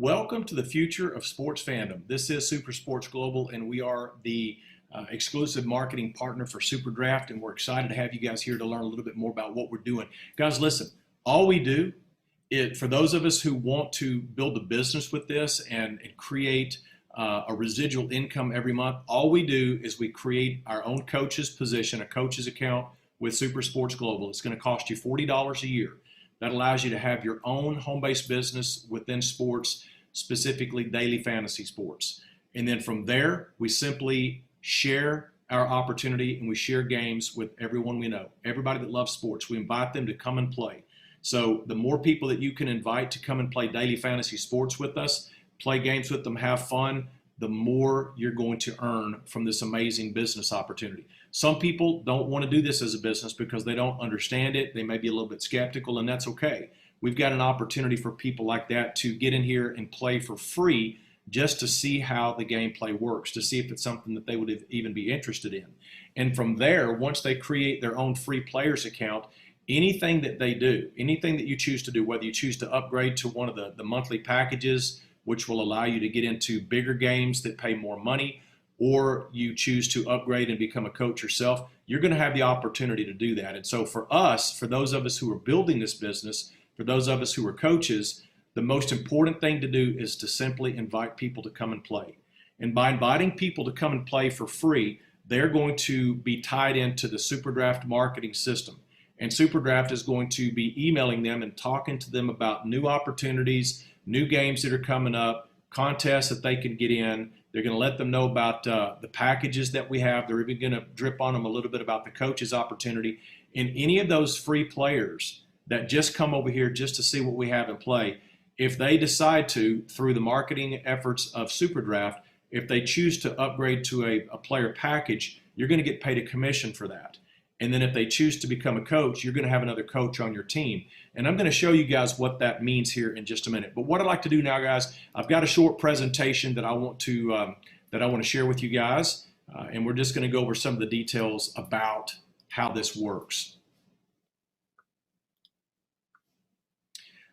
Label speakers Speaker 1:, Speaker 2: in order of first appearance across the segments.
Speaker 1: Welcome to the future of sports fandom. This is SuperSports Global, and we are the exclusive marketing partner for SuperDraft, and we're excited to have you guys here to learn a little bit more about what we're doing. Guys, listen, all we do, for those of us who want to build a business with this and create a residual income every month, all we do is we create our own coach's position, a coach's account with SuperSports Global. It's going to cost you $40 a year. That allows you to have your own home-based business within sports, specifically daily fantasy sports. And then from there, we simply share our opportunity and we share games with everyone we know. Everybody that loves sports, we invite them to come and play. So the more people that you can invite to come and play daily fantasy sports with us, play games with them, have fun, the more you're going to earn from this amazing business opportunity. Some people don't want to do this as a business because they don't understand it. They may be a little bit skeptical, and that's okay. We've got an opportunity for people like that to get in here and play for free just to see how the gameplay works, to see if it's something that they would even be interested in. And from there, once they create their own free players account, anything that they do, anything that you choose to do, whether you choose to upgrade to one of the monthly packages, which will allow you to get into bigger games that pay more money, or you choose to upgrade and become a coach yourself, you're going to have the opportunity to do that. And so for us, for those of us who are building this business, for those of us who are coaches, the most important thing to do is to simply invite people to come and play. And by inviting people to come and play for free, they're going to be tied into the SuperDraft marketing system. And SuperDraft is going to be emailing them and talking to them about new opportunities, new games that are coming up, contests that they can get in. They're going to let them know about the packages that we have. They're even going to drip on them a little bit about the coach's opportunity. And any of those free players that just come over here just to see what we have in play, if they decide to, through the marketing efforts of SuperDraft, if they choose to upgrade to a player package, you're going to get paid a commission for that. And then if they choose to become a coach, you're going to have another coach on your team. And I'm going to show you guys what that means here in just a minute. But what I'd like to do now, guys, I've got a short presentation that I want to share with you guys, and we're just going to go over some of the details about how this works.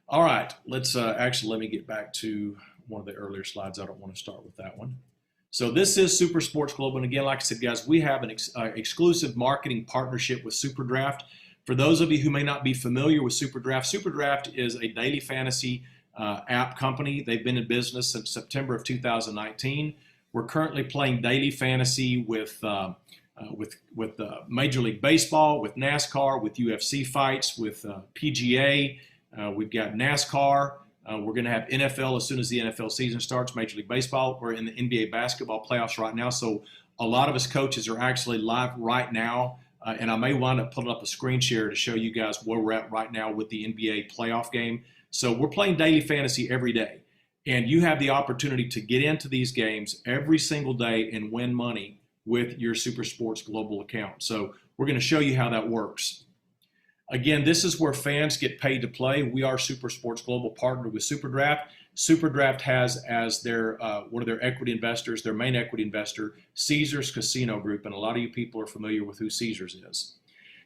Speaker 1: All right, let's let me get back to one of the earlier slides. I don't want to start with that one. So this is SuperSports Global, and again, like I said, guys, we have an exclusive marketing partnership with SuperDraft. For those of you who may not be familiar with SuperDraft, SuperDraft is a daily fantasy app company. They've been in business since September of 2019. We're currently playing daily fantasy with Major League Baseball, with NASCAR, with UFC fights, with PGA. We've got NASCAR. We're going to have NFL as soon as the NFL season starts, Major League Baseball. We're in the NBA basketball playoffs right now. So a lot of us coaches are actually live right now. And I may wind up putting up a screen share to show you guys where we're at right now with the NBA playoff game. So we're playing daily fantasy every day. And you have the opportunity to get into these games every single day and win money with your SuperSports Global account. So we're going to show you how that works. Again, this is where fans get paid to play. We are SuperSports Global partnered with SuperDraft. SuperDraft has as their one of their equity investors, their main equity investor, Caesars Casino Group, and a lot of you people are familiar with who Caesars is.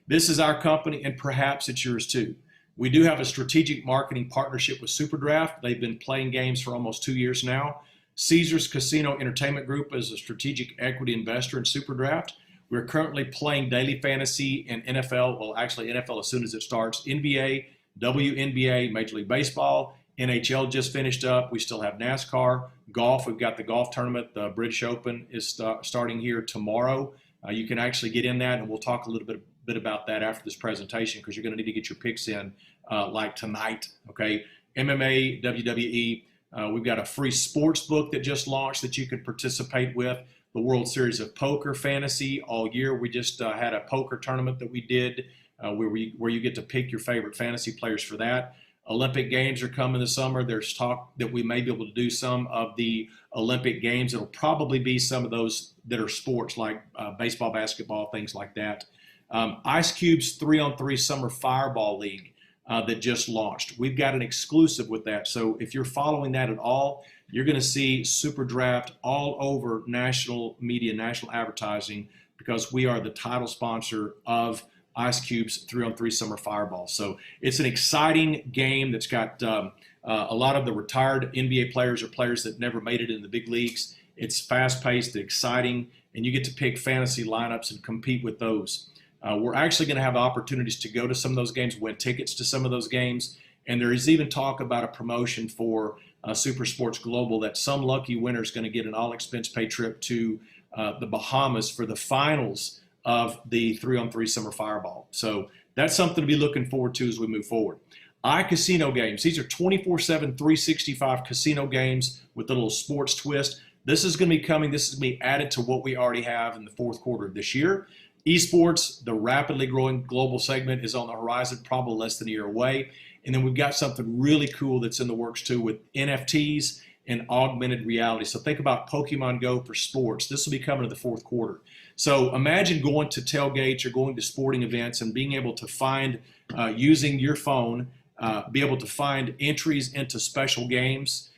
Speaker 1: This is our company, and perhaps it's yours too. We do have a strategic marketing partnership with SuperDraft. They've been playing games for almost 2 years now. Caesars Casino Entertainment Group is a strategic equity investor in SuperDraft. We're currently playing daily fantasy in NFL, well, actually NFL as soon as it starts, NBA, WNBA, Major League Baseball, NHL just finished up. We still have NASCAR, golf. We've got the golf tournament. The British Open is starting here tomorrow. You can actually get in that, and we'll talk a little bit about that after this presentation because you're going to need to get your picks in like tonight, okay? MMA, WWE. We've got a free sports book that just launched that you can participate with. The World Series of Poker Fantasy all year. We just had a poker tournament that we did where you get to pick your favorite fantasy players for that. Olympic Games are coming this summer. There's talk that we may be able to do some of the Olympic Games. It'll probably be some of those that are sports like baseball, basketball, things like that. Ice Cube's 3-on-3 Summer Fireball League that just launched. We've got an exclusive with that. So if you're following that at all, you're going to see SuperDraft all over national media, national advertising, because we are the title sponsor of Ice Cube's 3-on-3 Summer Fireball. So it's an exciting game that's got a lot of the retired NBA players or players that never made it in the big leagues. It's fast-paced, exciting, and you get to pick fantasy lineups and compete with those. We're actually going to have opportunities to go to some of those games, win tickets to some of those games, and there is even talk about a promotion for SuperSports Global that some lucky winner is going to get an all-expense-paid trip to the Bahamas for the finals of the 3-on-3 Summer Fireball. So that's something to be looking forward to as we move forward. iCasino games. These are 24/7, 365 casino games with a little sports twist. This is going to be coming. This is going to be added to what we already have in the fourth quarter of this year. Esports, the rapidly growing global segment, is on the horizon, probably less than a year away. And then we've got something really cool that's in the works too with NFTs and augmented reality. So think about Pokemon Go for sports. This will be coming to the fourth quarter. So imagine going to tailgates or going to sporting events and being able to find, using your phone, be able to find entries into special games,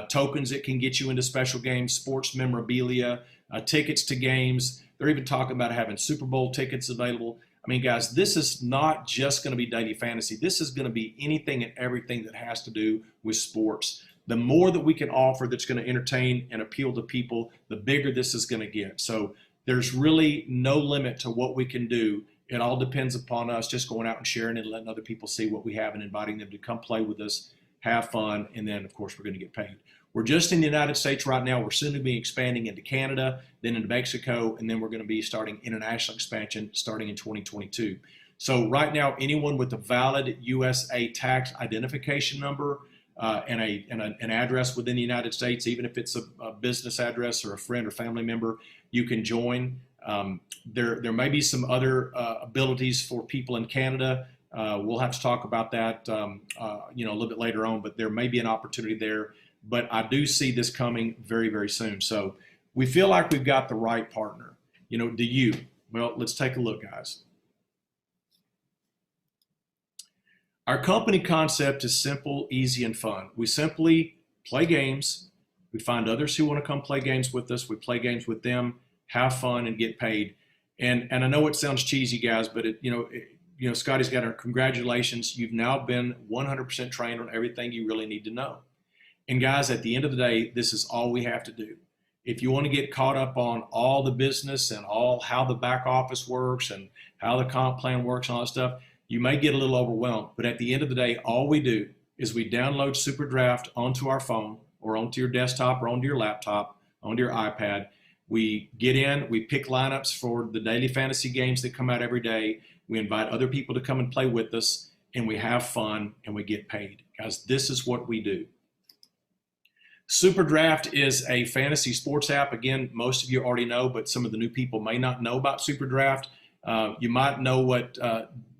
Speaker 1: tokens that can get you into special games, sports memorabilia, tickets to games. They're even talking about having Super Bowl tickets available. I mean, guys, this is not just going to be daily fantasy. This is going to be anything and everything that has to do with sports. The more that we can offer that's going to entertain and appeal to people, the bigger this is going to get. So there's really no limit to what we can do. It all depends upon us just going out and sharing and letting other people see what we have and inviting them to come play with us, have fun, and then, of course, we're going to get paid. We're just in the United States right now. We're soon to be expanding into Canada, then into Mexico, and then we're going to be starting international expansion starting in 2022. So right now, anyone with a valid USA tax identification number and an address within the United States, even if it's a business address or a friend or family member, you can join. There may be some other abilities for people in Canada. We'll have to talk about that a little bit later on, but there may be an opportunity there. But I do see this coming very, very soon. So we feel like we've got the right partner. Do you? Well, let's take a look, guys. Our company concept is simple, easy, and fun. We simply play games. We find others who want to come play games with us. We play games with them, have fun, and get paid. And I know it sounds cheesy, guys, but Scotty's got our congratulations. You've now been 100% trained on everything you really need to know. And guys, at the end of the day, this is all we have to do. If you want to get caught up on all the business and all how the back office works and how the comp plan works and all that stuff, you may get a little overwhelmed. But at the end of the day, all we do is we download SuperDraft onto our phone or onto your desktop or onto your laptop, onto your iPad. We get in, we pick lineups for the daily fantasy games that come out every day. We invite other people to come and play with us, and we have fun, and we get paid. Guys, this is what we do. SuperDraft is a fantasy sports app. Again, most of you already know, but some of the new people may not know about SuperDraft. You might know what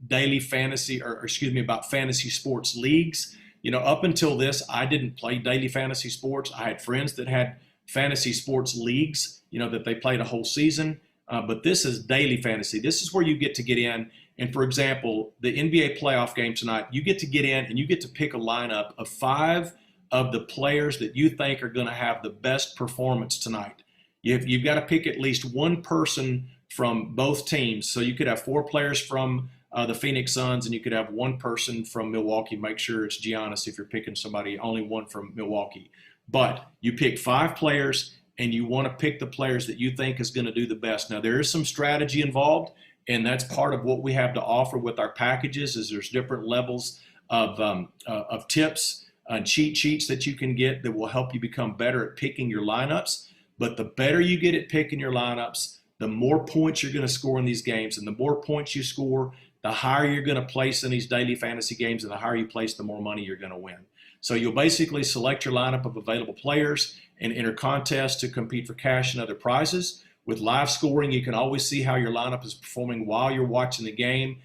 Speaker 1: daily fantasy, about fantasy sports leagues. Up until this, I didn't play daily fantasy sports. I had friends that had fantasy sports leagues, that they played a whole season. But this is daily fantasy. This is where you get to get in. And for example, the NBA playoff game tonight, you get to get in and you get to pick a lineup of 5 of the players that you think are going to have the best performance tonight. You've got to pick at least one person from both teams. So you could have 4 players from the Phoenix Suns, and you could have 1 person from Milwaukee. Make sure it's Giannis if you're picking somebody, only 1 from Milwaukee. But you pick 5 players, and you want to pick the players that you think is going to do the best. Now, there is some strategy involved, and that's part of what we have to offer with our packages is there's different levels of tips and cheat sheets that you can get that will help you become better at picking your lineups. But the better you get at picking your lineups, the more points you're going to score in these games. And the more points you score, the higher you're going to place in these daily fantasy games. And the higher you place, the more money you're going to win. So you'll basically select your lineup of available players and enter contests to compete for cash and other prizes. With live scoring, you can always see how your lineup is performing while you're watching the game,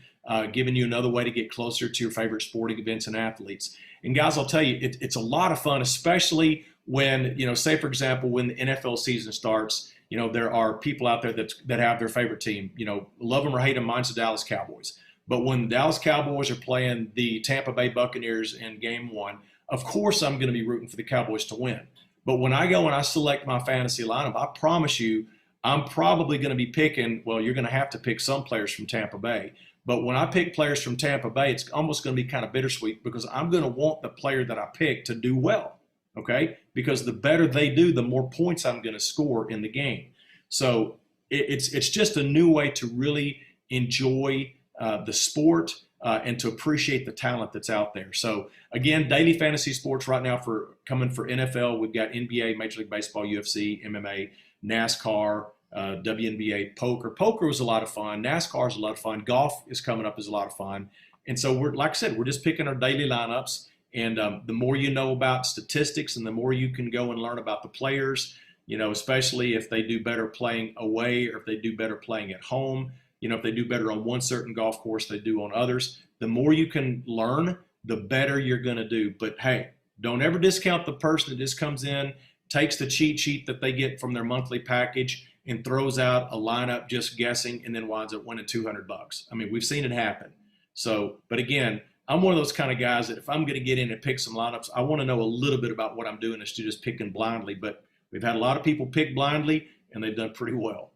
Speaker 1: giving you another way to get closer to your favorite sporting events and athletes. And guys, I'll tell you, it's a lot of fun, especially when, say, for example, when the NFL season starts, there are people out there that have their favorite team. Love them or hate them, mine's the Dallas Cowboys. But when the Dallas Cowboys are playing the Tampa Bay Buccaneers in game 1, of course I'm going to be rooting for the Cowboys to win. But when I go and I select my fantasy lineup, I promise you I'm probably going to be picking, well, you're going to have to pick some players from Tampa Bay. But when I pick players from Tampa Bay, it's almost going to be kind of bittersweet because I'm going to want the player that I pick to do well, okay? Because the better they do, the more points I'm going to score in the game. So it's just a new way to really enjoy the sport and to appreciate the talent that's out there. So again, daily fantasy sports right now coming for NFL. We've got NBA, Major League Baseball, UFC, MMA, NASCAR, WNBA, poker. Poker was a lot of fun. NASCAR is a lot of fun. Golf is coming up is a lot of fun. And so like I said, we're just picking our daily lineups. And the more you know about statistics and the more you can go and learn about the players, especially if they do better playing away or if they do better playing at home, if they do better on one certain golf course, they do on others, the more you can learn, the better you're going to do. But hey, don't ever discount the person that just comes in, takes the cheat sheet that they get from their monthly package and throws out a lineup just guessing and then winds up winning $200. I mean, we've seen it happen. So, but again, I'm one of those kind of guys that if I'm going to get in and pick some lineups, I want to know a little bit about what I'm doing instead of just picking blindly. But we've had a lot of people pick blindly, and they've done pretty well.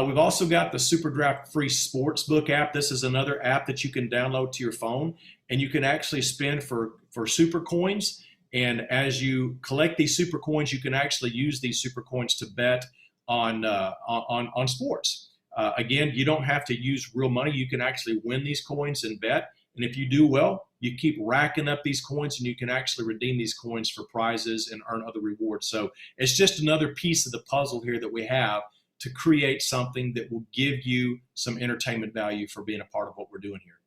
Speaker 1: We've also got the SuperDraft free sportsbook app. This is another app that you can download to your phone, and you can actually spend for super coins. And as you collect these super coins, you can actually use these super coins to bet on sports. Again, you don't have to use real money. You can actually win these coins and bet. And if you do well, you keep racking up these coins and you can actually redeem these coins for prizes and earn other rewards. So it's just another piece of the puzzle here that we have to create something that will give you some entertainment value for being a part of what we're doing here.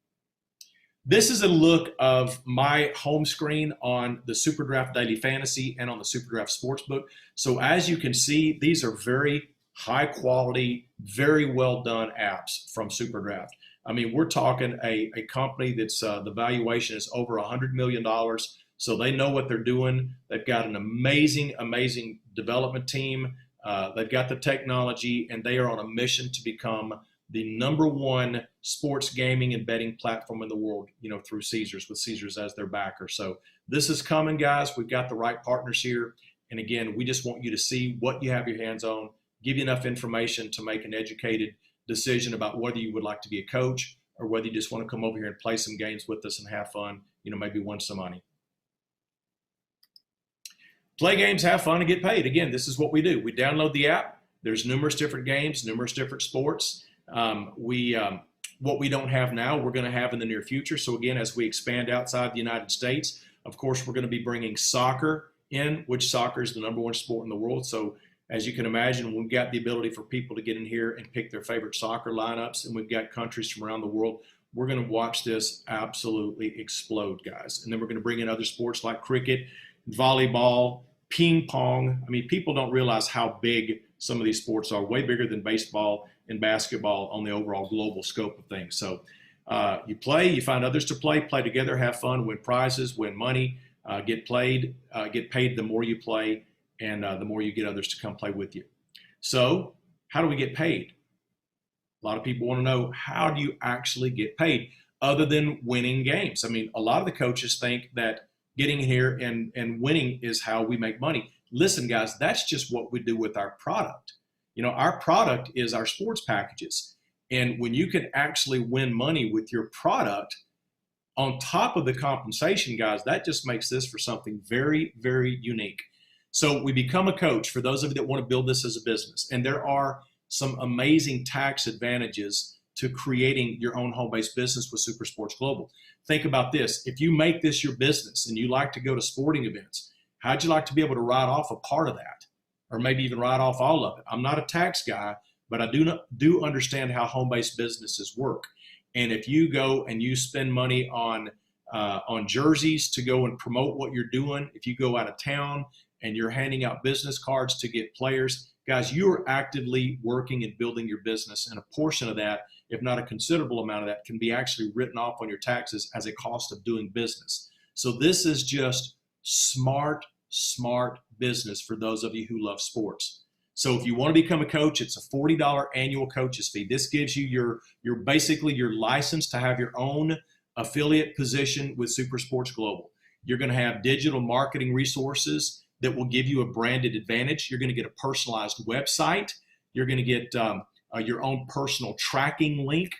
Speaker 1: This is a look of my home screen on the SuperDraft Daily Fantasy and on the SuperDraft Sportsbook. So as you can see, these are very high quality, very well done apps from SuperDraft. I mean, we're talking a company that's the valuation is over $100 million. So they know what they're doing. They've got an amazing, amazing development team. They've got the technology, and they are on a mission to become the #1 sports gaming and betting platform in the world, through Caesars, with Caesars as their backer. So this is coming, guys. We've got the right partners here. And again, we just want you to see what you have your hands on, give you enough information to make an educated decision about whether you would like to be a coach or whether you just want to come over here and play some games with us and have fun, maybe win some money. Play games, have fun, and get paid. Again, this is what we do. We download the app. There's numerous different games, numerous different sports. What we don't have now, we're going to have in the near future. So again, as we expand outside the United States, of course, we're going to be bringing soccer in, which soccer is the #1 sport in the world. So as you can imagine, we've got the ability for people to get in here and pick their favorite soccer lineups, and we've got countries from around the world. We're going to watch this absolutely explode, guys. And then we're going to bring in other sports like cricket, volleyball, ping pong. I mean, people don't realize how big some of these sports are, way bigger than baseball and basketball on the overall global scope of things. So you play, you find others to play together, have fun, win prizes, win money, get paid the more you play, and the more you get others to come play with you. So how do we get paid? A lot of people want to know, how do you actually get paid other than winning games? I mean, a lot of the coaches think that getting here and winning is how we make money. Listen, guys, that's just what we do with our product. Our product is our sports packages. And when you can actually win money with your product on top of the compensation, guys, that just makes this for something very, very unique. So we become a coach for those of you that want to build this as a business. And there are some amazing tax advantages to creating your own home-based business with SuperSports Global. Think about this. If you make this your business and you like to go to sporting events, how'd you like to be able to write off a part of that? Or maybe even write off all of it? I'm not a tax guy, but I do understand how home-based businesses work. And if you go and you spend money on jerseys to go and promote what you're doing, if you go out of town and you're handing out business cards to get players, guys, you are actively working and building your business, and a portion of that, if not a considerable amount of that, can be actually written off on your taxes as a cost of doing business. So this is just smart business for those of you who love sports. So if you want to become a coach, it's a $40 annual coaches fee. This gives you basically your license to have your own affiliate position with SuperSports Global. You're going to have digital marketing resources that will give you a branded advantage. You're going to get a personalized website. You're going to get your own personal tracking link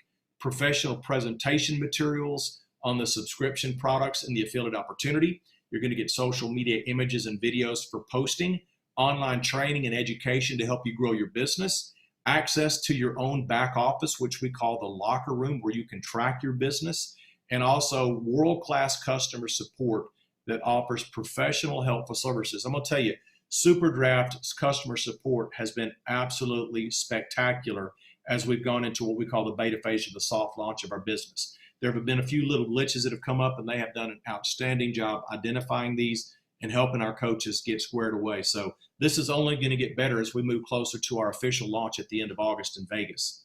Speaker 1: professional presentation materials on the subscription products and the affiliate opportunity. You're going to get social media images and videos for posting, online training and education to help you grow your business, access to your own back office, which we call the locker room, where you can track your business, and also world-class customer support that offers professional, helpful services. I'm going to tell you, SuperDraft's customer support has been absolutely spectacular as we've gone into what we call the beta phase of the soft launch of our business. There have been a few little glitches that have come up, and they have done an outstanding job identifying these and helping our coaches get squared away. So this is only going to get better as we move closer to our official launch at the end of August in Vegas.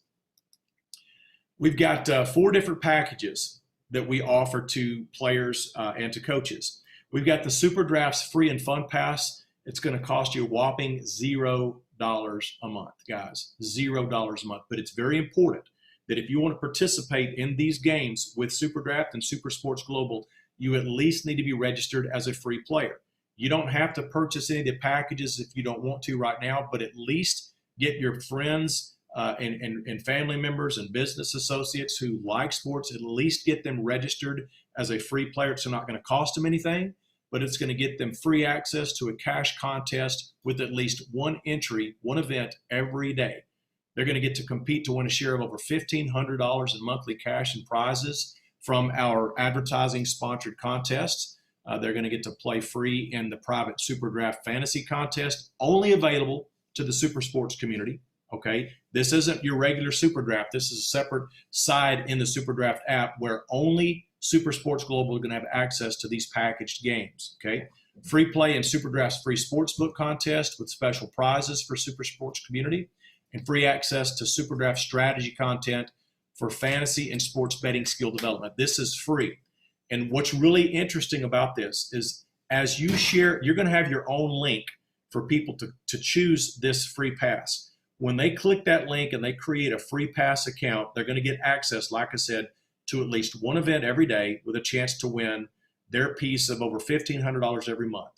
Speaker 1: We've got 4 different packages that we offer to players and to coaches. We've got the SuperDraft's free and fun pass. It's going to cost you a whopping $0 a month, guys, $0 a month. But it's very important that if you want to participate in these games with SuperDraft and SuperSports Global, you at least need to be registered as a free player. You don't have to purchase any of the packages if you don't want to right now, but at least get your friends and family members and business associates who like sports, at least get them registered as a free player. It's not going to cost them anything, but it's going to get them free access to a cash contest with at least one entry, one event every day. They're going to get to compete to win a share of over $1,500 in monthly cash and prizes from our advertising sponsored contests. They're going to get to play free in the private SuperDraft fantasy contest, only available to the SuperSports community. Okay, this isn't your regular SuperDraft. This is a separate side in the SuperDraft app where only SuperSports Global are going to have access to these packaged games. Okay, free play in SuperDraft's free sportsbook contest with special prizes for SuperSports community, and free access to SuperDraft strategy content for fantasy and sports betting skill development. This is free. And what's really interesting about this is as you share, you're going to have your own link for people to choose this free pass. When they click that link and they create a free pass account, they're going to get access, like I said, to at least one event every day with a chance to win their piece of over $1,500 every month.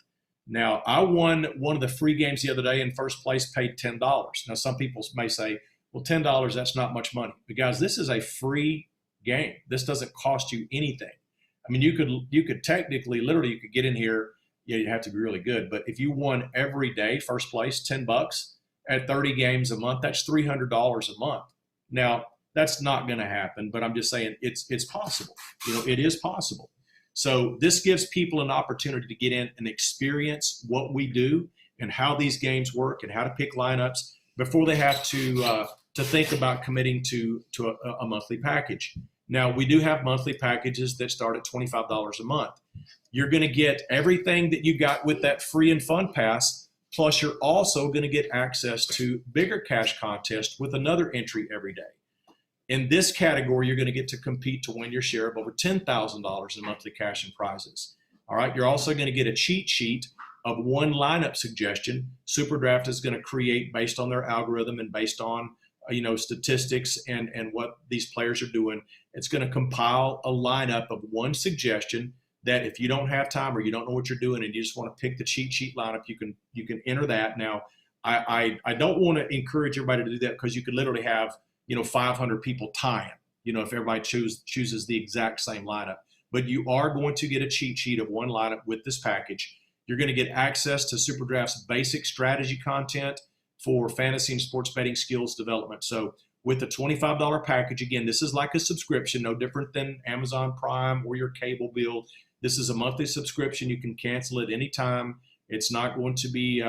Speaker 1: Now, I won one of the free games the other day, and first place paid $10. Now, some people may say, well, $10, that's not much money. But guys, this is a free game. This doesn't cost you anything. I mean, you could technically, literally, you could get in here. Yeah, you have to be really good. But if you won every day, first place, $10 at 30 games a month, that's $300 a month. Now, that's not going to happen, but I'm just saying it's possible. You know, it is possible. So this gives people an opportunity to get in and experience what we do and how these games work and how to pick lineups before they have to think about committing to a monthly package. Now, we do have monthly packages that start at $25 a month. You're going to get everything that you got with that free and fun pass, plus you're also going to get access to bigger cash contests with another entry every day. In this category, you're going to get to compete to win your share of over $10,000 in monthly cash and prizes. All right, you're also going to get a cheat sheet of one lineup suggestion SuperDraft is going to create based on their algorithm and based on statistics and what these players are doing. It's going to compile a lineup of one suggestion that if you don't have time or you don't know what you're doing and you just want to pick the cheat sheet lineup, you can enter that. Now, I don't want to encourage everybody to do that because you could literally have 500 people tying, if everybody chooses the exact same lineup. But you are going to get a cheat sheet of one lineup with this package. You're going to get access to SuperDraft's basic strategy content for fantasy and sports betting skills development. So with the $25 package, again, this is like a subscription, no different than Amazon Prime or your cable bill. This is a monthly subscription. You can cancel it anytime. It's not going to be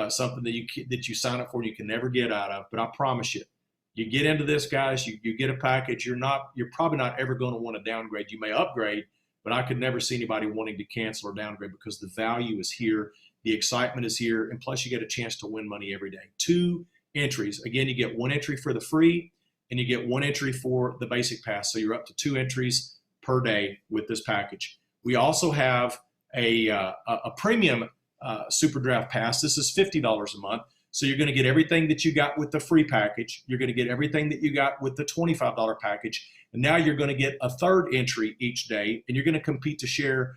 Speaker 1: something that you sign up for and you can never get out of. But I promise you, you get into this, guys, you get a package, you're probably not ever going to want to downgrade. You may upgrade, but I could never see anybody wanting to cancel or downgrade because the value is here, the excitement is here, and plus you get a chance to win money every day. 2 entries. Again, you get 1 entry for the free, and you get 1 entry for the basic pass. So you're up to 2 entries per day with this package. We also have a premium SuperDraft pass. This is $50 a month. So you're going to get everything that you got with the free package. You're going to get everything that you got with the $25 package. And now you're going to get a 3rd entry each day, and you're going to compete to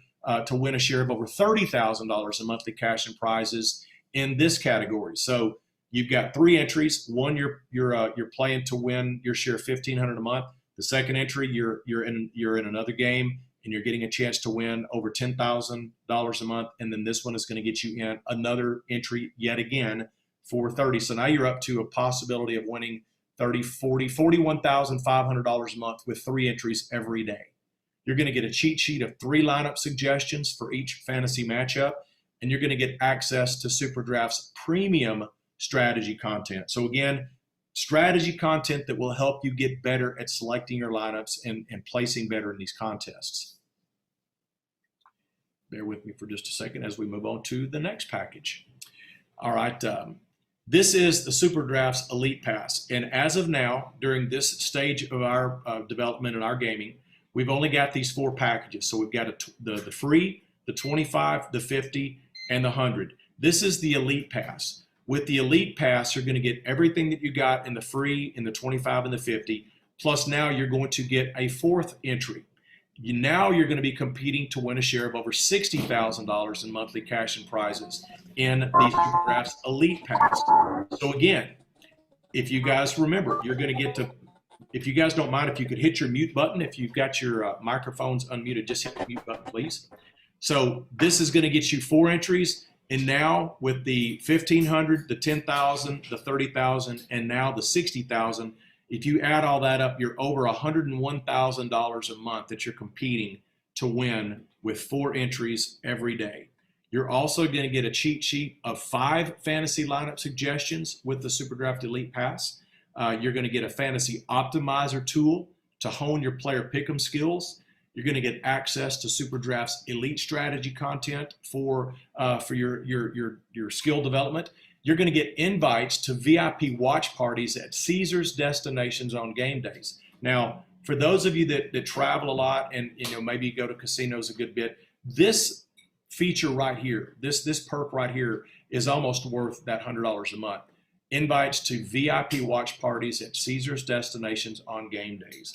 Speaker 1: win a share of over $30,000 in monthly cash and prizes in this category. So you've got 3 entries. One, you're playing to win your share of $1,500 a month. The second entry, you're in another game, and you're getting a chance to win over $10,000 a month. And then this one is going to get you in another entry yet again for 30. So now you're up to a possibility of winning $41,500 a month with 3 entries every day. You're going to get a cheat sheet of 3 lineup suggestions for each fantasy matchup, and you're going to get access to SuperDraft's premium strategy content. So again, strategy content that will help you get better at selecting your lineups and placing better in these contests. Bear with me for just a second as we move on to the next package. All right, this is the SuperDraft's Elite Pass. And as of now, during this stage of our development and our gaming, we've only got these 4 packages. So we've got the free, the 25, the 50, and the 100. This is the Elite Pass. With the Elite Pass, you're going to get everything that you got in the free, in the 25, and the 50. Plus now you're going to get a 4th entry. Now you're going to be competing to win a share of over $60,000 in monthly cash and prizes in the SuperDraft's Elite Pass. So again, if you guys remember, you're going to get to, if you guys don't mind, if you could hit your mute button, if you've got your microphones unmuted, just hit the mute button, please. So this is going to get you 4 entries. And now with the 1,500, the 10,000, the 30,000, and now the 60,000, if you add all that up, you're over $101,000 a month that you're competing to win with 4 entries every day. You're also going to get a cheat sheet of 5 fantasy lineup suggestions with the SuperDraft Elite Pass. You're going to get a fantasy optimizer tool to hone your player pick'em skills. You're going to get access to SuperDraft's elite strategy content for your skill development. You're going to get invites to VIP watch parties at Caesars destinations on game days. Now, for those of you that travel a lot and maybe go to casinos a good bit, this feature right here, this perk right here is almost worth that $100 a month. Invites to VIP watch parties at Caesars destinations on game days.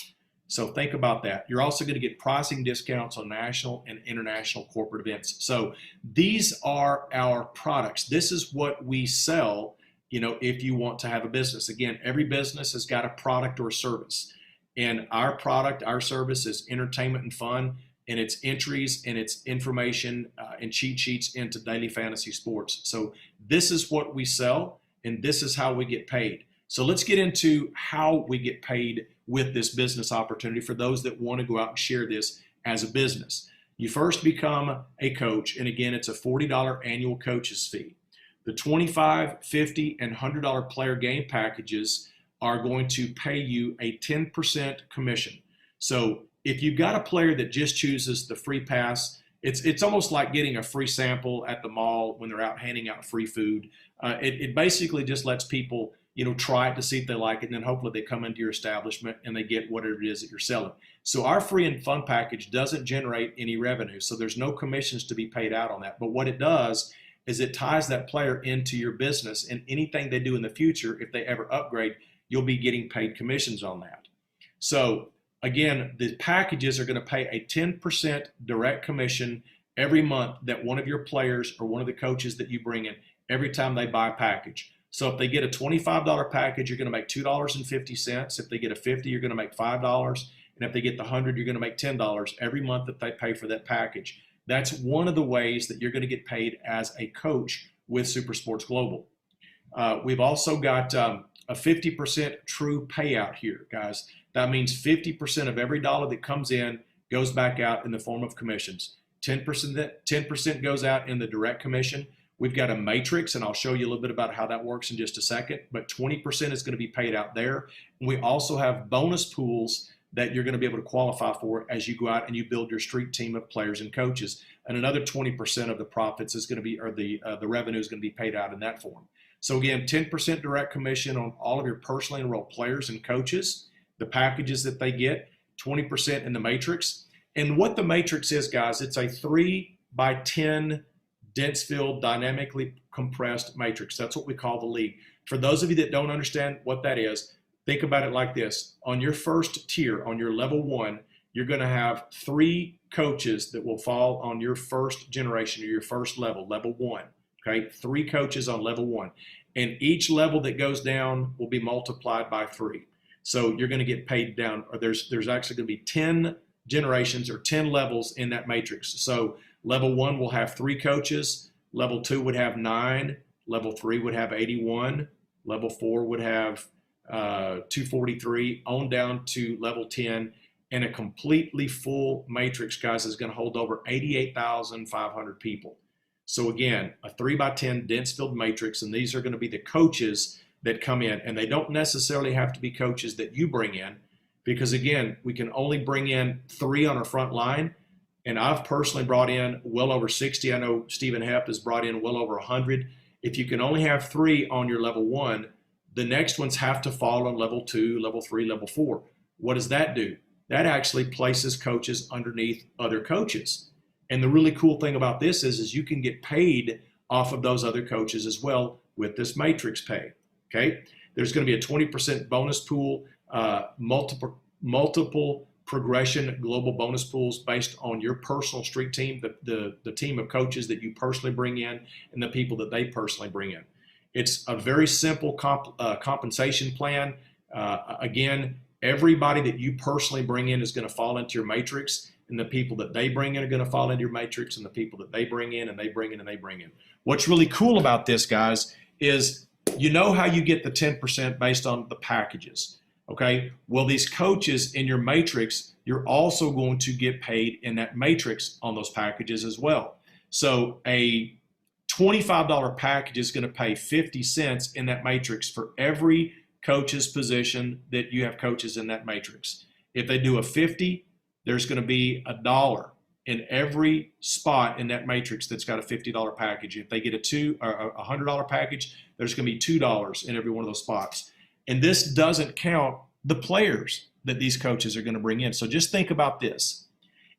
Speaker 1: So think about that. You're also going to get pricing discounts on national and international corporate events. So these are our products. This is what we sell, if you want to have a business. Again, every business has got a product or a service. And our product, our service is entertainment and fun, and it's entries and it's information and cheat sheets into daily fantasy sports. So this is what we sell, and this is how we get paid. So let's get into how we get paid with this business opportunity for those that want to go out and share this as a business. You first become a coach, and again, it's a $40 annual coach's fee. The $25, $50, and $100 player game packages are going to pay you a 10% commission. So if you've got a player that just chooses the free pass, it's almost like getting a free sample at the mall when they're out handing out free food. It basically just lets people try it to see if they like it, and then hopefully they come into your establishment and they get whatever it is that you're selling. So our free and fun package doesn't generate any revenue, so there's no commissions to be paid out on that. But what it does is it ties that player into your business, and anything they do in the future, if they ever upgrade, you'll be getting paid commissions on that. So again, the packages are going to pay a 10% direct commission every month that one of your players or one of the coaches that you bring in every time they buy a package. So if they get a $25 package, you're going to make $2.50. If they get a $50, you're going to make $5. And if they get the $100, you're going to make $10 every month that they pay for that package. That's one of the ways that you're going to get paid as a coach with SuperSports Global. We've also got a 50% true payout here, guys. That means 50% of every dollar that comes in goes back out in the form of commissions. 10% goes out in the direct commission. We've got a matrix, and I'll show you a little bit about how that works in just a second, but 20% is going to be paid out there. And we also have bonus pools that you're going to be able to qualify for as you go out and you build your street team of players and coaches. And another 20% of the profits is going to be, or the revenue is going to be paid out in that form. So again, 10% direct commission on all of your personally enrolled players and coaches, the packages that they get, 20% in the matrix. And what the matrix is, guys, it's a 3x10 dense field, dynamically compressed matrix. That's what we call the league. For those of you that don't understand what that is, think about it like this. On your first tier, on your level 1, you're going to have 3 coaches that will fall on your first generation or your first level, level 1. Okay, 3 coaches on level 1. And each level that goes down will be multiplied by 3. So you're going to get paid down, or there's actually going to be 10 generations or 10 levels in that matrix. So level 1 will have 3 coaches, level 2 would have 9, level 3 would have 81, level 4 would have 243, on down to level 10. And a completely full matrix, guys, is going to hold over 88,500 people. So again, a 3x10 dense filled matrix, and these are going to be the coaches that come in, and they don't necessarily have to be coaches that you bring in, because again, we can only bring in 3 on our front line, and I've personally brought in well over 60. I know Stephen Hepp has brought in well over 100. If you can only have 3 on your level 1, the next ones have to fall on level 2, level 3, level 4. What does that do? That actually places coaches underneath other coaches. And the really cool thing about this is you can get paid off of those other coaches as well with this matrix pay. Okay, there's going to be a 20% bonus pool, multiple progression global bonus pools based on your personal street team, the team of coaches that you personally bring in, and the people that they personally bring in. It's a very simple compensation plan. Again, everybody that you personally bring in is going to fall into your matrix, and the people that they bring in are going to fall into your matrix, and the people that they bring in and they bring in and they bring in. What's really cool about this, guys, is you know how you get the 10% based on the packages, okay? Well, these coaches in your matrix, you're also going to get paid in that matrix on those packages as well. So a $25 package is going to pay 50 cents in that matrix for every coach's position that you have coaches in that matrix. If they do a 50, there's going to be $1 in every spot in that matrix that's got a $50 package. If they get a $100 package, there's going to be $2 in every one of those spots. And this doesn't count the players that these coaches are going to bring in. So just think about this.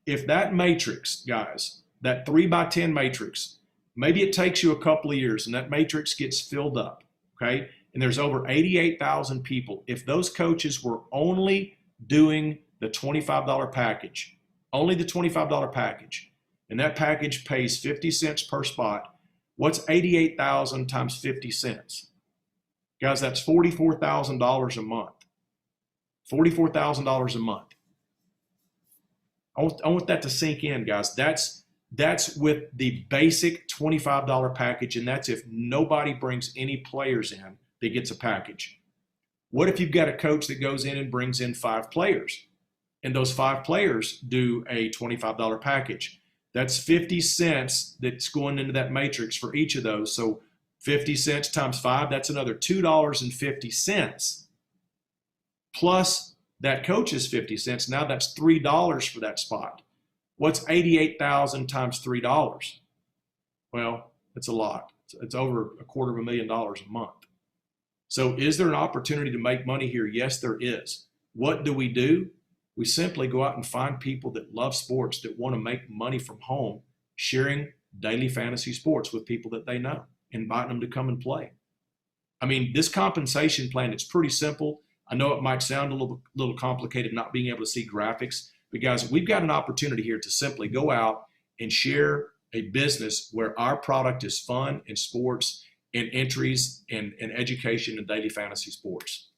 Speaker 1: If that matrix, guys, that 3x10 matrix, maybe it takes you a couple of years and that matrix gets filled up, okay? And there's over 88,000 people. If those coaches were only doing the $25 package, only the $25 package, and that package pays 50 cents per spot, what's 88,000 times 50 cents? Guys, that's $44,000 a month. $44,000 a month. I want that to sink in, guys. That's with the basic $25 package, and that's if nobody brings any players in that gets a package. What if you've got a coach that goes in and brings in 5 players, and those 5 players do a $25 package? That's 50 cents that's going into that matrix for each of those. So 50 cents times 5, that's another $2.50 plus that coach's 50 cents. Now that's $3 for that spot. What's 88,000 times $3? Well, it's a lot. It's over $250,000 a month. So is there an opportunity to make money here? Yes, there is. What do? We simply go out and find people that love sports, that want to make money from home, sharing daily fantasy sports with people that they know, inviting them to come and play. I mean, this compensation plan, it's pretty simple. I know it might sound a little complicated not being able to see graphics, but guys, we've got an opportunity here to simply go out and share a business where our product is fun and sports and entries and education and daily fantasy sports.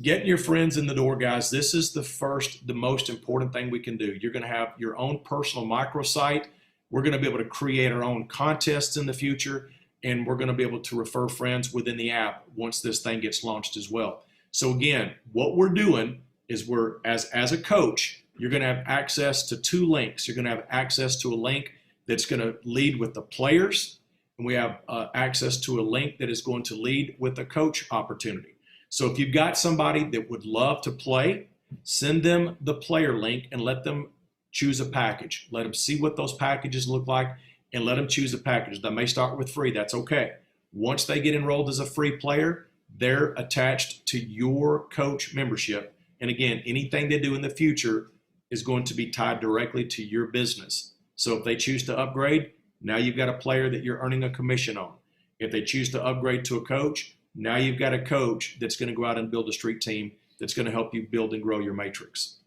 Speaker 1: Getting your friends in the door, guys, this is the most important thing we can do. You're going to have your own personal microsite. We're going to be able to create our own contests in the future, and we're going to be able to refer friends within the app once this thing gets launched as well. So again, what we're doing is as a coach, you're going to have access to 2 links. You're going to have access to a link that's going to lead with the players, and we have access to a link that is going to lead with the coach opportunity. So if you've got somebody that would love to play, send them the player link and let them choose a package. Let them see what those packages look like and let them choose a package. They may start with free. That's okay. Once they get enrolled as a free player, they're attached to your coach membership. And again, anything they do in the future is going to be tied directly to your business. So if they choose to upgrade, now you've got a player that you're earning a commission on. If they choose to upgrade to a coach, now you've got a coach that's going to go out and build a street team that's going to help you build and grow your matrix.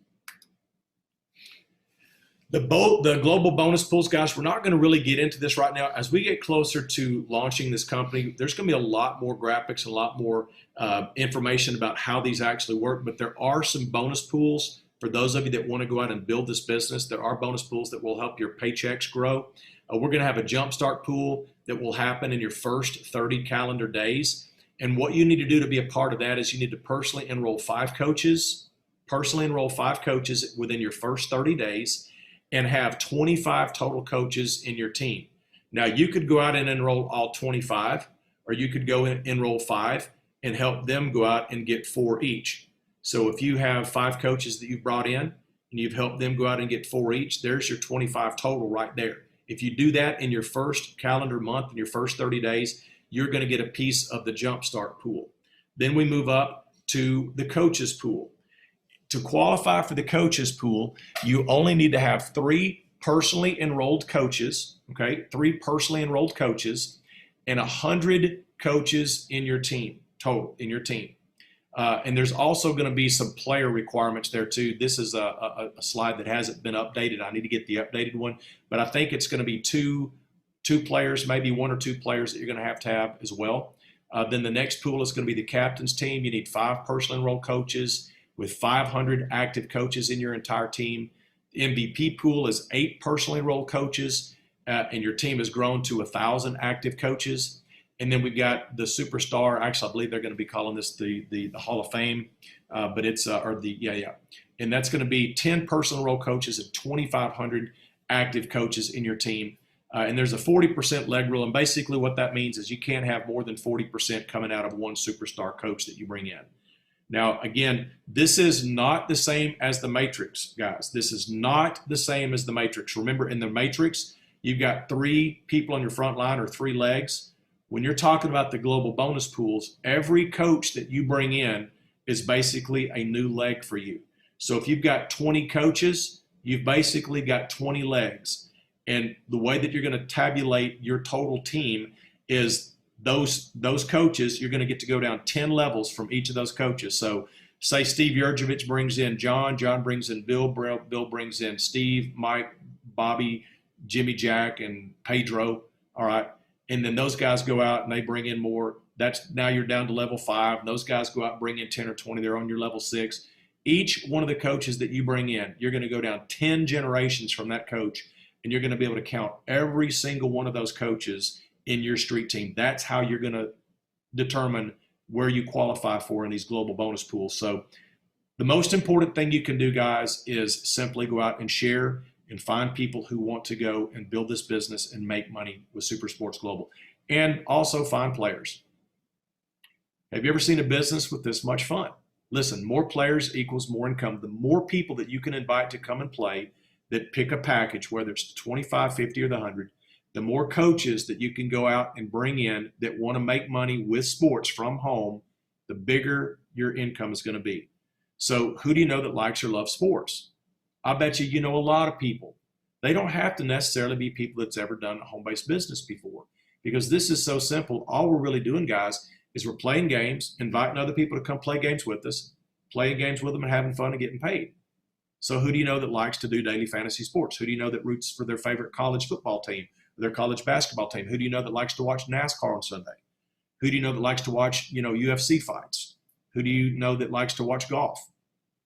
Speaker 1: The global bonus pools, guys, we're not going to really get into this right now. As we get closer to launching this company, there's going to be a lot more graphics, a lot more information about how these actually work. But there are some bonus pools for those of you that want to go out and build this business. There are bonus pools that will help your paychecks grow. We're going to have a jumpstart pool that will happen in your first 30 calendar days. And what you need to do to be a part of that is you need to personally enroll 5 coaches within your first 30 days. And have 25 total coaches in your team. Now, you could go out and enroll all 25, or you could go and enroll 5 and help them go out and get 4 each. So if you have 5 coaches that you've brought in and you've helped them go out and get 4 each, there's your 25 total right there. If you do that in your first calendar month, in your first 30 days, you're going to get a piece of the Jumpstart pool. Then we move up to the coaches pool. To qualify for the coaches pool, you only need to have 3 personally enrolled coaches, okay? 3 personally enrolled coaches and 100 coaches in your team, total in your team. And there's also going to be some player requirements there too. This is a slide that hasn't been updated. I need to get the updated one, but I think it's going to be two players, maybe 1 or 2 players that you're going to have as well. Then the next pool is going to be the captain's team. You need 5 personally enrolled coaches with 500 active coaches in your entire team. The MVP pool is 8 personally enrolled coaches, and your team has grown to 1,000 active coaches. And then we've got the superstar. Actually, I believe they're going to be calling this the Hall of Fame, but it's and that's going to be 10 personal enrolled coaches and 2,500 active coaches in your team. And there's a 40% leg rule, and basically what that means is you can't have more than 40% coming out of one superstar coach that you bring in. Now, again, this is not the same as the Matrix, guys. This is not the same as the Matrix. Remember, in the Matrix, you've got 3 people on your front line or 3 legs. When you're talking about the global bonus pools, every coach that you bring in is basically a new leg for you. So if you've got 20 coaches, you've basically got 20 legs. And the way that you're going to tabulate your total team is those coaches, you're going to get to go down 10 levels from each of those coaches. So say Steve Yurjevich brings in John brings in Bill brings in Steve, Mike, Bobby, Jimmy Jack, and Pedro, all right? And then those guys go out and they bring in more. Now you're down to level 5. Those guys go out and bring in 10 or 20. They're on your level 6. Each one of the coaches that you bring in, you're going to go down 10 generations from that coach, and you're going to be able to count every single one of those coaches in your street team. That's how you're going to determine where you qualify for in these global bonus pools. So the most important thing you can do, guys, is simply go out and share and find people who want to go and build this business and make money with SuperSports Global. And also find players. Have you ever seen a business with this much fun? Listen, more players equals more income. The more people that you can invite to come and play that pick a package, whether it's the 25, 50, or the 100, the more coaches that you can go out and bring in that want to make money with sports from home, the bigger your income is going to be. So who do you know that likes or loves sports? I bet you know a lot of people. They don't have to necessarily be people that's ever done a home-based business before, because this is so simple. All we're really doing, guys, is we're playing games, inviting other people to come play games with us, playing games with them and having fun and getting paid. So who do you know that likes to do daily fantasy sports? Who do you know that roots for their favorite college football team, or their college basketball team? Who do you know that likes to watch NASCAR on Sunday? Who do you know that likes to watch, UFC fights? Who do you know that likes to watch golf?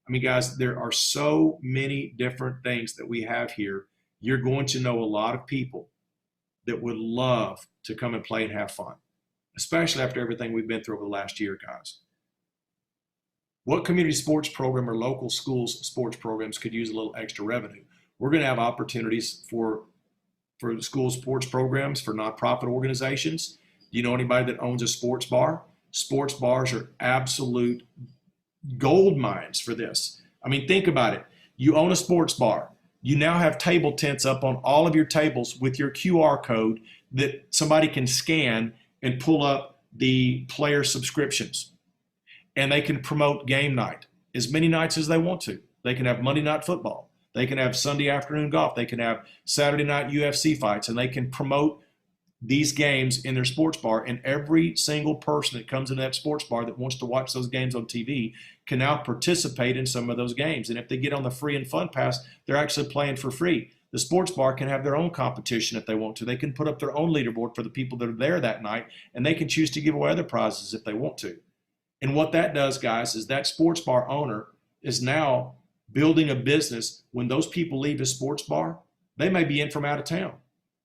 Speaker 1: I mean, guys, there are so many different things that we have here. You're going to know a lot of people that would love to come and play and have fun, especially after everything we've been through over the last year, guys. What community sports program or local schools sports programs could use a little extra revenue? We're going to have opportunities for school sports programs, for nonprofit organizations. Do you know anybody that owns a sports bar? Sports bars are absolute gold mines for this. I mean, think about it. You own a sports bar. You now have table tents up on all of your tables with your QR code that somebody can scan and pull up the player subscriptions. And they can promote game night as many nights as they want to. They can have Monday night football. They can have Sunday afternoon golf. They can have Saturday night UFC fights, and they can promote these games in their sports bar, and every single person that comes into that sports bar that wants to watch those games on TV can now participate in some of those games. And if they get on the free and fun pass, they're actually playing for free. The sports bar can have their own competition if they want to. They can put up their own leaderboard for the people that are there that night, and they can choose to give away other prizes if they want to. And what that does, guys, is that sports bar owner is now building a business. When those people leave his sports bar, they may be in from out of town.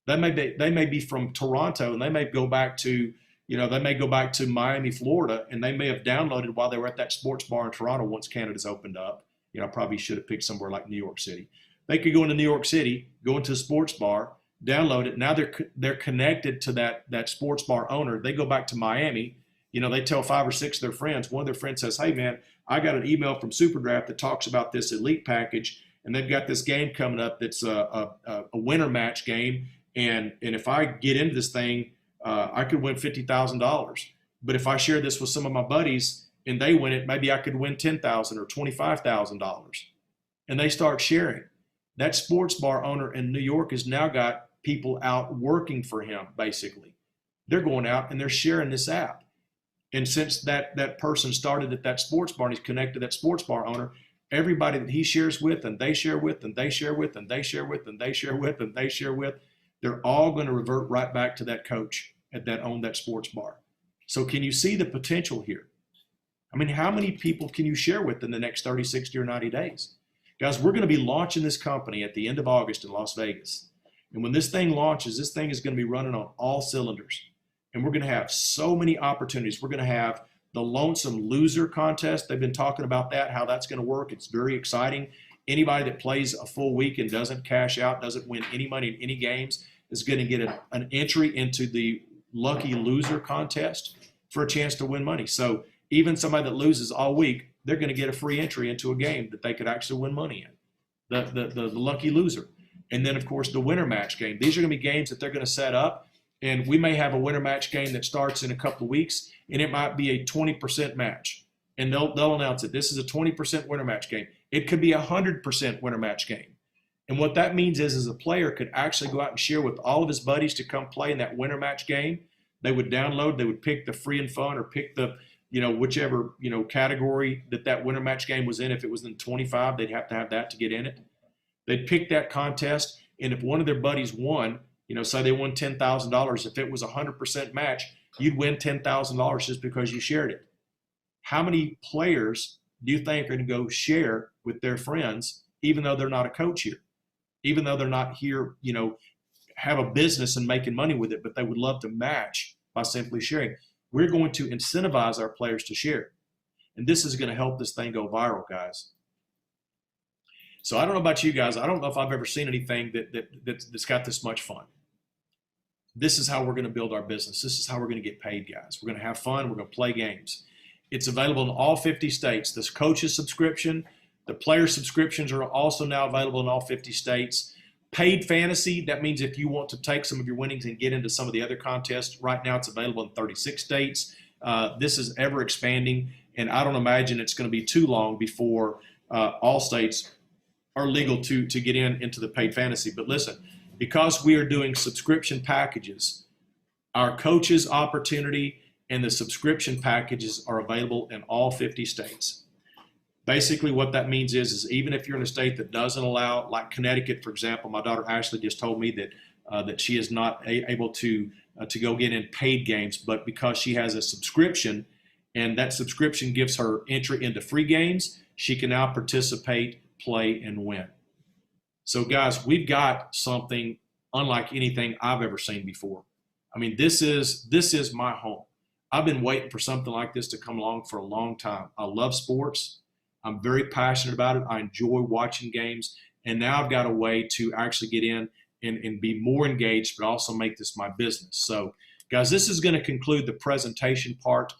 Speaker 1: They may be from Toronto, and they may go back to, they may go back to Miami, Florida, and they may have downloaded while they were at that sports bar in Toronto once Canada's opened up. I probably should have picked somewhere like New York City. They could go into New York City, go into a sports bar, download it. Now they're connected to that sports bar owner. They go back to Miami. They tell 5 or 6 of their friends. One of their friends says, "Hey, man, I got an email from SuperDraft that talks about this elite package, and they've got this game coming up that's a winter match game. And if I get into this thing, I could win $50,000. But if I share this with some of my buddies and they win it, maybe I could win $10,000 or $25,000. And they start sharing. That sports bar owner in New York has now got people out working for him, basically. They're going out and they're sharing this app. And since that person started at that sports bar and he's connected to that sports bar owner, everybody that he shares with and they share with and they share with and they share with and they share with and they share with, they're all going to revert right back to that coach that owned that sports bar. So can you see the potential here? I mean, how many people can you share with in the next 30, 60, or 90 days? Guys, we're going to be launching this company at the end of August in Las Vegas. And when this thing launches, this thing is going to be running on all cylinders. And we're going to have so many opportunities. We're going to have the Lonesome Loser contest. They've been talking about that, how that's going to work. It's very exciting. Anybody that plays a full week and doesn't cash out, doesn't win any money in any games, is going to get an entry into the Lucky Loser contest for a chance to win money. So even somebody that loses all week, they're going to get a free entry into a game that they could actually win money in, the Lucky Loser. And then, of course, the winter match game. These are going to be games that they're going to set up, and we may have a winter match game that starts in a couple of weeks, and it might be a 20% match. And they'll announce it. This is a 20% winter match game. It could be a 100% winter match game. And what that means is a player could actually go out and share with all of his buddies to come play in that winter match game. They would download, they would pick the free and fun or pick the, whichever, category that winter match game was in. If it was in 25, they'd have to have that to get in it. They'd pick that contest, and if one of their buddies won, say they won $10,000, if it was a 100% match, you'd win $10,000 just because you shared it. How many players do you think are going to go share with their friends, even though they're not a coach here, even though they're not here, have a business and making money with it, but they would love to match by simply sharing? We're going to incentivize our players to share. And this is going to help this thing go viral, guys. So I don't know about you guys. I don't know if I've ever seen anything that's got this much fun. This is how we're going to build our business. This is how we're going to get paid, guys. We're going to have fun. We're going to play games. It's available in all 50 states. This coach's subscription, the player subscriptions are also now available in all 50 states. Paid fantasy, that means if you want to take some of your winnings and get into some of the other contests, right now it's available in 36 states. This is ever expanding, and I don't imagine it's going to be too long before all states are legal to get into the paid fantasy. But listen, because we are doing subscription packages, our coaches' opportunity and the subscription packages are available in all 50 states. Basically what that means is even if you're in a state that doesn't allow, like Connecticut, for example, my daughter Ashley just told me that she is not able to go get in paid games, but because she has a subscription and that subscription gives her entry into free games, she can now participate, play, and win. So guys, we've got something unlike anything I've ever seen before. I mean, this is my home. I've been waiting for something like this to come along for a long time. I love sports. I'm very passionate about it. I enjoy watching games. And now I've got a way to actually get in and be more engaged, but also make this my business. So guys, this is going to conclude the presentation part